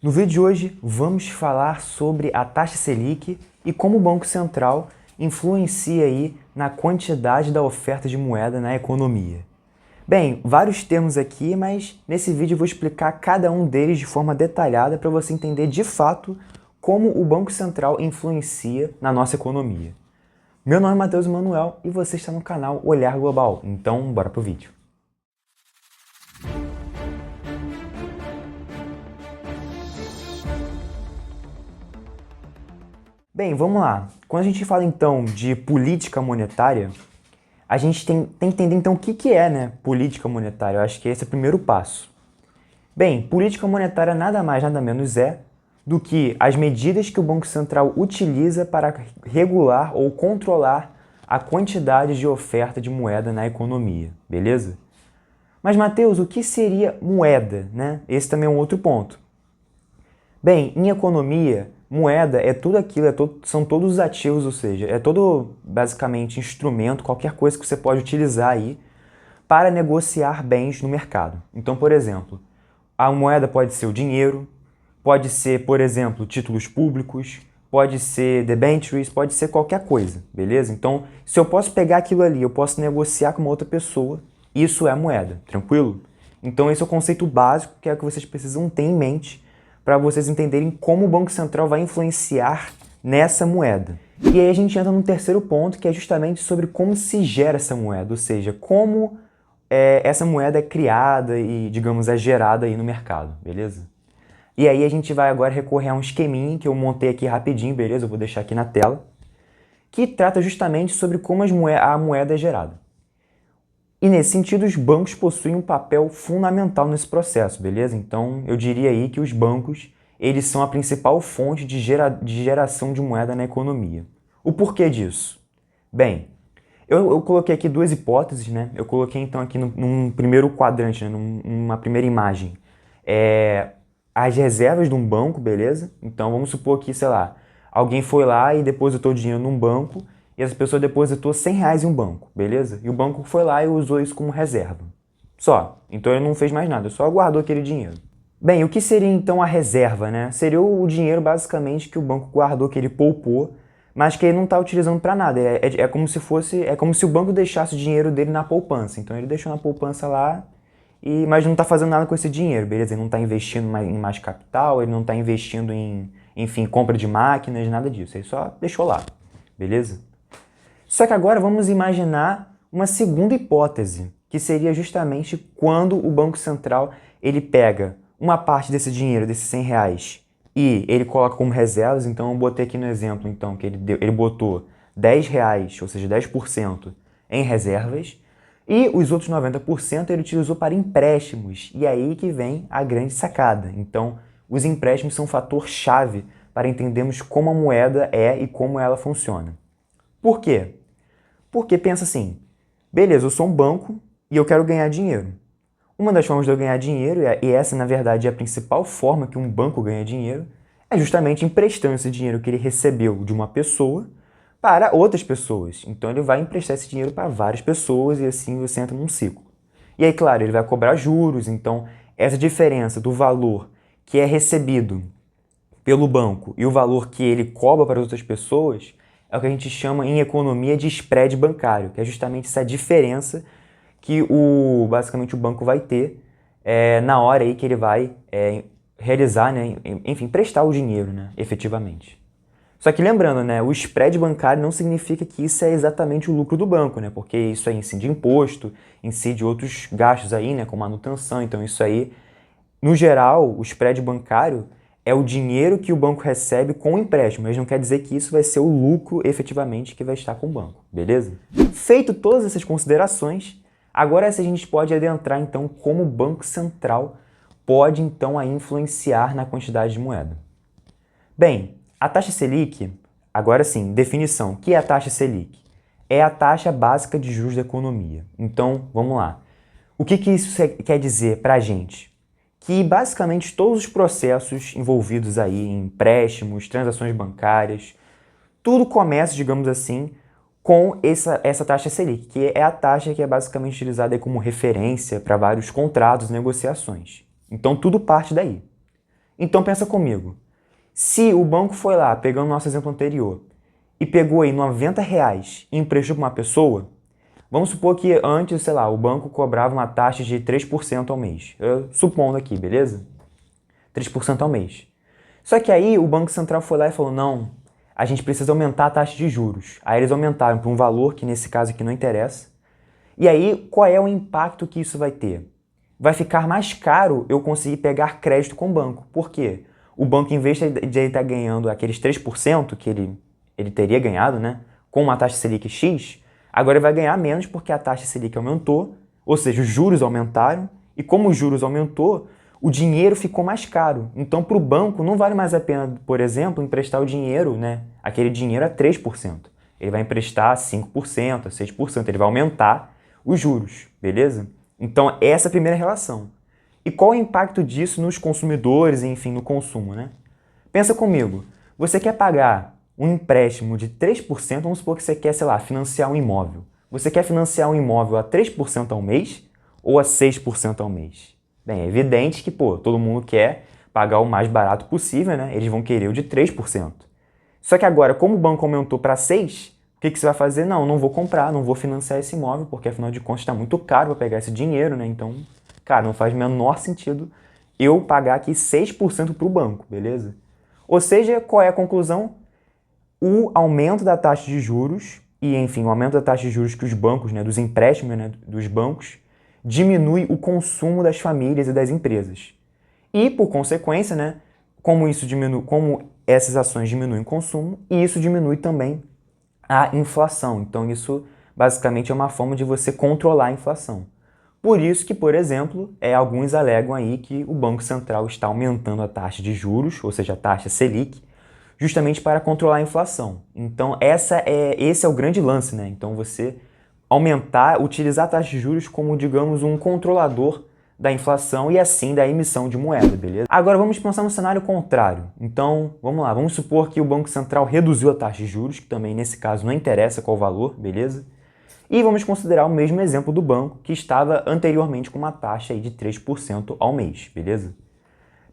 No vídeo de hoje, vamos falar sobre a taxa Selic e como o Banco Central influencia aí na quantidade da oferta de moeda na economia. Bem, vários termos aqui, mas nesse vídeo eu vou explicar cada um deles de forma detalhada para você entender de fato como o Banco Central influencia na nossa economia. Meu nome é Matheus Emanuel e você está no canal Olhar Global, então bora pro vídeo. Bem, vamos lá. Quando a gente fala então de política monetária, a gente tem que entender então o que é, né, política monetária. Eu acho que esse é o primeiro passo. Bem, política monetária nada mais, nada menos é do que as medidas que o Banco Central utiliza para regular ou controlar a quantidade de oferta de moeda na economia, beleza? Mas, Matheus, o que seria moeda, né? Esse também é um outro ponto. Bem, em economia, moeda é tudo aquilo, são todos os ativos, ou seja, é todo basicamente instrumento, qualquer coisa que você pode utilizar aí para negociar bens no mercado. Então, por exemplo, a moeda pode ser o dinheiro, pode ser, por exemplo, títulos públicos, pode ser debentures, pode ser qualquer coisa, beleza? Então, se eu posso pegar aquilo ali, eu posso negociar com uma outra pessoa, isso é moeda, tranquilo? Então, esse é o conceito básico que é o que vocês precisam ter em mente para vocês entenderem como o Banco Central vai influenciar nessa moeda. E aí a gente entra no terceiro ponto, que é justamente sobre como se gera essa moeda, ou seja, como essa moeda é criada e, digamos, é gerada aí no mercado, beleza? E aí a gente vai agora recorrer a um esqueminha que eu montei aqui rapidinho, beleza? Eu vou deixar aqui na tela, que trata justamente sobre como a moeda é gerada. E nesse sentido, os bancos possuem um papel fundamental nesse processo, beleza? Então, eu diria aí que os bancos, eles são a principal fonte de geração de moeda na economia. O porquê disso? Bem, eu coloquei aqui duas hipóteses, né? Eu coloquei então aqui num primeiro quadrante, né? Numa primeira imagem, as reservas de um banco, beleza? Então, vamos supor que, sei lá, alguém foi lá e depositou dinheiro num banco e essa pessoa depositou R$100 em um banco, beleza? E o banco foi lá e usou isso como reserva. Só. Então ele não fez mais nada, só guardou aquele dinheiro. Bem, o que seria então a reserva, né? Seria o dinheiro basicamente que o banco guardou, que ele poupou, mas que ele não está utilizando para nada. É como se o banco deixasse o dinheiro dele na poupança. Então ele deixou na poupança lá, mas não está fazendo nada com esse dinheiro, beleza? Ele não está investindo em mais capital, ele não está investindo em, enfim, compra de máquinas, nada disso. Ele só deixou lá, beleza? Só que agora vamos imaginar uma segunda hipótese, que seria justamente quando o Banco Central ele pega uma parte desse dinheiro, desses R$100, e ele coloca como reservas. Então eu botei aqui no exemplo então, que ele botou R$10, ou seja, 10% em reservas, e os outros 90% ele utilizou para empréstimos. E aí que vem a grande sacada. Então, os empréstimos são um fator-chave para entendermos como a moeda é e como ela funciona. Por quê? Porque pensa assim, beleza, eu sou um banco e eu quero ganhar dinheiro. Uma das formas de eu ganhar dinheiro, e essa na verdade é a principal forma que um banco ganha dinheiro, é justamente emprestando esse dinheiro que ele recebeu de uma pessoa para outras pessoas. Então ele vai emprestar esse dinheiro para várias pessoas e assim você entra num ciclo. E aí, claro, ele vai cobrar juros, então essa diferença do valor que é recebido pelo banco e o valor que ele cobra para outras pessoas é o que a gente chama em economia de spread bancário, que é justamente essa diferença que basicamente o banco vai ter na hora aí que ele vai realizar, né, enfim, prestar o dinheiro, né, efetivamente. Só que lembrando, né, o spread bancário não significa que isso é exatamente o lucro do banco, né, porque isso aí incide imposto, incide outros gastos aí, né, como manutenção. Então isso aí, no geral, o spread bancário é o dinheiro que o banco recebe com o empréstimo, mas não quer dizer que isso vai ser o lucro efetivamente que vai estar com o banco, beleza? Feito todas essas considerações, agora a gente pode adentrar então como o Banco Central pode então aí influenciar na quantidade de moeda. Bem, a taxa Selic, agora sim, definição, o que é a taxa Selic? É a taxa básica de juros da economia. Então, vamos lá. O que isso quer dizer para a gente? Que basicamente todos os processos envolvidos aí em empréstimos, transações bancárias, tudo começa, digamos assim, com essa taxa Selic, que é a taxa que é basicamente utilizada aí como referência para vários contratos e negociações. Então tudo parte daí. Então pensa comigo, se o banco foi lá, pegando o nosso exemplo anterior, e pegou aí R$ 90 e emprestou para uma pessoa, vamos supor que antes, sei lá, o banco cobrava uma taxa de 3% ao mês. Supondo aqui, beleza? 3% ao mês. Só que aí o Banco Central foi lá e falou, não, a gente precisa aumentar a taxa de juros. Aí eles aumentaram para um valor que nesse caso aqui não interessa. E aí, qual é o impacto que isso vai ter? Vai ficar mais caro eu conseguir pegar crédito com o banco. Por quê? O banco, em vez de ele estar ganhando aqueles 3% que ele teria ganhado, né, com uma taxa Selic X, agora ele vai ganhar menos porque a taxa Selic aumentou, ou seja, os juros aumentaram, e como os juros aumentou, o dinheiro ficou mais caro. Então, para o banco, não vale mais a pena, por exemplo, emprestar o dinheiro, né, aquele dinheiro a 3%. Ele vai emprestar a 5%, a 6%, ele vai aumentar os juros, beleza? Então, essa é a primeira relação. E qual é o impacto disso nos consumidores, enfim, no consumo, né? Pensa comigo, você quer pagar um empréstimo de 3%, vamos supor que você quer, sei lá, financiar um imóvel. Você quer financiar um imóvel a 3% ao mês ou a 6% ao mês? Bem, é evidente que, todo mundo quer pagar o mais barato possível, né? Eles vão querer o de 3%. Só que agora, como o banco aumentou para 6%, o que você vai fazer? Não vou comprar, não vou financiar esse imóvel, porque afinal de contas está muito caro para pegar esse dinheiro, né? Então, cara, não faz o menor sentido eu pagar aqui 6% para o banco, beleza? Ou seja, qual é a conclusão? O aumento da taxa de juros e, enfim, o aumento da taxa de juros que os bancos, né, dos empréstimos, né, dos bancos, diminui o consumo das famílias e das empresas. E, por consequência, né, como essas ações diminuem o consumo, e isso diminui também a inflação. Então, isso basicamente é uma forma de você controlar a inflação. Por isso que, por exemplo, alguns alegam aí que o Banco Central está aumentando a taxa de juros, ou seja, a taxa Selic, justamente para controlar a inflação. Então, esse é o grande lance, né? Então, você utilizar a taxa de juros como, digamos, um controlador da inflação e assim da emissão de moeda, beleza? Agora vamos pensar no cenário contrário. Então, vamos lá, vamos supor que o Banco Central reduziu a taxa de juros, que também nesse caso não interessa qual o valor, beleza? E vamos considerar o mesmo exemplo do banco, que estava anteriormente com uma taxa aí de 3% ao mês, beleza?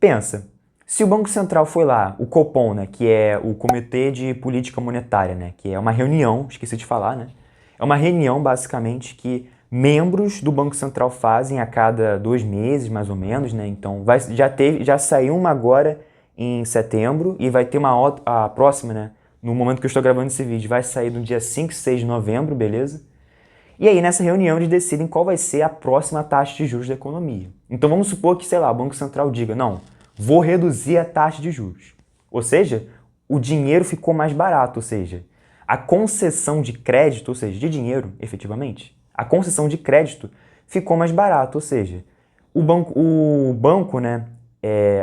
Pensa, se o Banco Central foi lá, o Copom, né, que é o Comitê de Política Monetária, né, que é uma reunião, esqueci de falar, né? É uma reunião, basicamente, que membros do Banco Central fazem a cada 2 meses, mais ou menos, né? Então, já saiu uma agora em setembro e vai ter a próxima, né? No momento que eu estou gravando esse vídeo, vai sair no dia 5 e 6 de novembro, beleza? E aí, nessa reunião, eles decidem qual vai ser a próxima taxa de juros da economia. Então, vamos supor que, sei lá, o Banco Central diga, não, vou reduzir a taxa de juros. Ou seja, o dinheiro ficou mais barato, ou seja, a concessão de crédito, ou seja, de dinheiro, efetivamente, a concessão de crédito ficou mais barato, ou seja, o banco, né,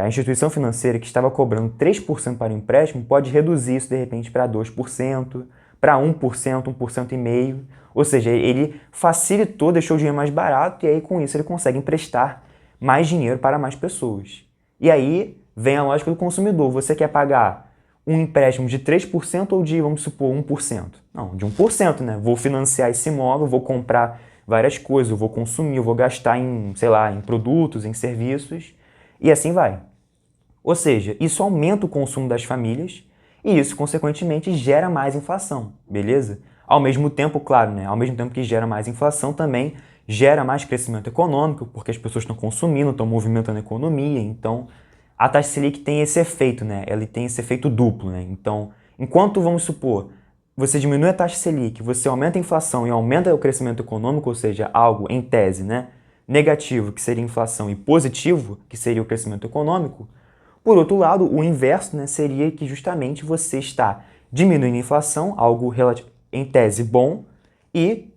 a instituição financeira que estava cobrando 3% para o empréstimo pode reduzir isso, de repente, para 2%, para 1%, 1,5%, ou seja, ele facilitou, deixou o dinheiro mais barato e aí com isso ele consegue emprestar mais dinheiro para mais pessoas. E aí vem a lógica do consumidor, você quer pagar um empréstimo de 3% ou de, vamos supor, 1%? Não, de 1%, né? Vou financiar esse imóvel, vou comprar várias coisas, eu vou consumir, eu vou gastar em, sei lá, em produtos, em serviços, e assim vai. Ou seja, isso aumenta o consumo das famílias e isso, consequentemente, gera mais inflação, beleza? Ao mesmo tempo, claro, né? Ao mesmo tempo que gera mais inflação, também gera mais crescimento econômico, porque as pessoas estão consumindo, estão movimentando a economia, então a taxa Selic tem esse efeito, né? Ela tem esse efeito duplo, né? Então, enquanto, vamos supor, você diminui a taxa Selic, você aumenta a inflação e aumenta o crescimento econômico, ou seja, algo em tese, né, negativo, que seria a inflação, e positivo, que seria o crescimento econômico, por outro lado, o inverso, né, seria que justamente você está diminuindo a inflação, algo em tese bom, e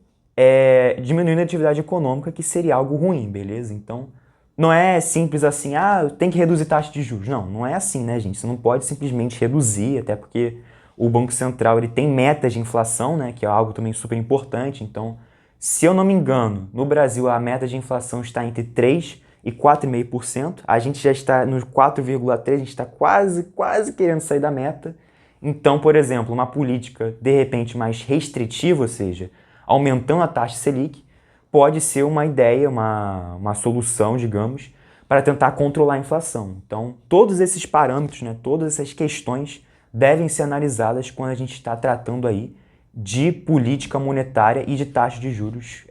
diminuindo a atividade econômica, que seria algo ruim, beleza? Então, não é simples assim, tem que reduzir taxa de juros. Não, não é assim, né, gente? Você não pode simplesmente reduzir, até porque o Banco Central ele tem metas de inflação, né, que é algo também super importante. Então, se eu não me engano, no Brasil a meta de inflação está entre 3% e 4,5%. A gente já está no 4,3%, a gente está quase querendo sair da meta. Então, por exemplo, uma política de repente mais restritiva, ou seja, aumentando a taxa Selic, pode ser uma ideia, uma solução, digamos, para tentar controlar a inflação. Então, todos esses parâmetros, né, todas essas questões devem ser analisadas quando a gente está tratando aí de política monetária e de taxa de juros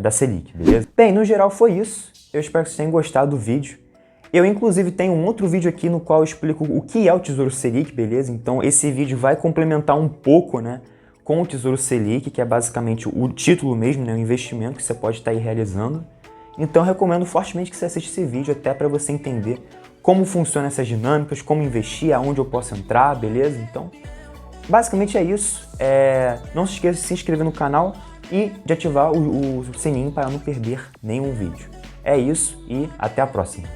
da Selic, beleza? Bem, no geral foi isso. Eu espero que vocês tenham gostado do vídeo. Eu, inclusive, tenho um outro vídeo aqui no qual eu explico o que é o Tesouro Selic, beleza? Então, esse vídeo vai complementar um pouco, né, com o Tesouro Selic, que é basicamente o título mesmo, né, o investimento que você pode estar aí realizando. Então, eu recomendo fortemente que você assista esse vídeo até para você entender como funcionam essas dinâmicas, como investir, aonde eu posso entrar, beleza? Então, basicamente é isso. Não se esqueça de se inscrever no canal e de ativar o sininho para não perder nenhum vídeo. É isso e até a próxima.